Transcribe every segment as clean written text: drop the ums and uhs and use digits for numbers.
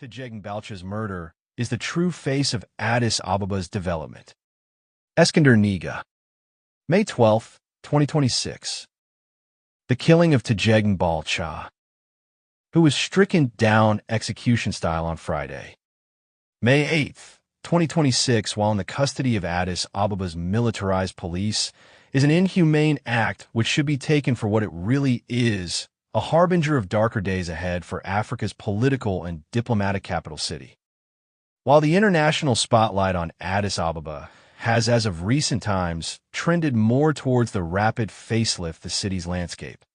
Tejegan Balcha's murder is the true face of Addis Ababa's development. Eskinder Nega, May 12, 2026. The killing of Tejegan Balcha, who was stricken down execution style on Friday, May 8, 2026, while in the custody of Addis Ababa's militarized police, is an inhumane act which should be taken for what it really is, a harbinger of darker days ahead for Africa's political and diplomatic capital city. While the international spotlight on Addis Ababa has, as of recent times, trended more towards the rapid facelift the city's landscape,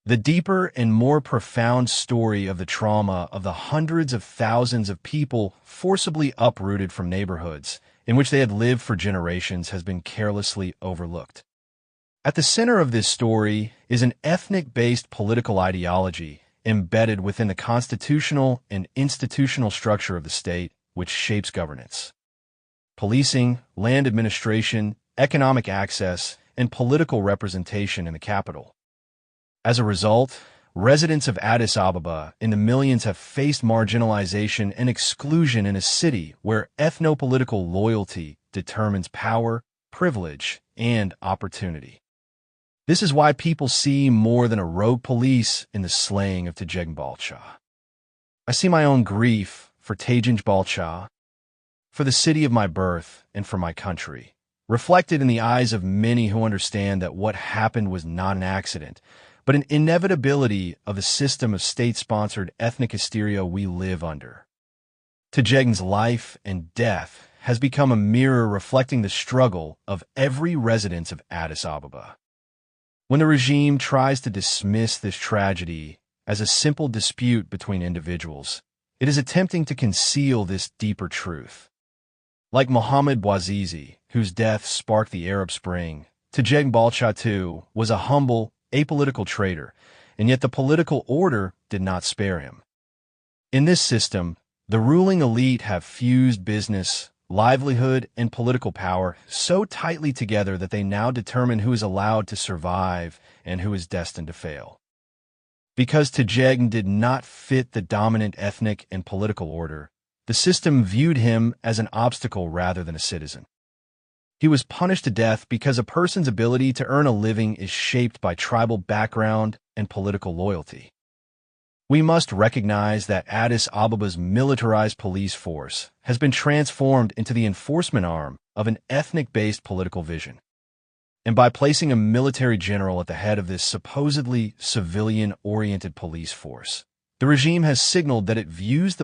the deeper and more profound story of the trauma of the hundreds of thousands of people forcibly uprooted from neighborhoods in which they had lived for generations has been carelessly overlooked. At the center of this story is an ethnic-based political ideology embedded within the constitutional and institutional structure of the state, which shapes governance. Policing, land administration, economic access, and political representation in the capital. As a result, residents of Addis Ababa in the millions have faced marginalization and exclusion in a city where ethno-political loyalty determines power, privilege, and opportunity. This is why people see more than a rogue police in the slaying of Tejegan Balcha. I see my own grief for Tejegan Balcha, for the city of my birth, and for my country, reflected in the eyes of many who understand that what happened was not an accident, but an inevitability of the system of state-sponsored ethnic hysteria we live under. Tejegan's life and death has become a mirror reflecting the struggle of every resident of Addis Ababa. When the regime tries to dismiss this tragedy as a simple dispute between individuals, it is attempting to conceal this deeper truth. Like Mohamed Bouazizi, whose death sparked the Arab Spring, Tejegan Balcha too was a humble, apolitical traitor, and yet the political order did not spare him. In this system, the ruling elite have fused business, livelihood, and political power so tightly together that they now determine who is allowed to survive and who is destined to fail. Because Tejegan did not fit the dominant ethnic and political order, the system viewed him as an obstacle rather than a citizen. He was punished to death because a person's ability to earn a living is shaped by tribal background and political loyalty. We must recognize that Addis Ababa's militarized police force has been transformed into the enforcement arm of an ethnic-based political vision. And by placing a military general at the head of this supposedly civilian-oriented police force, the regime has signaled that it views the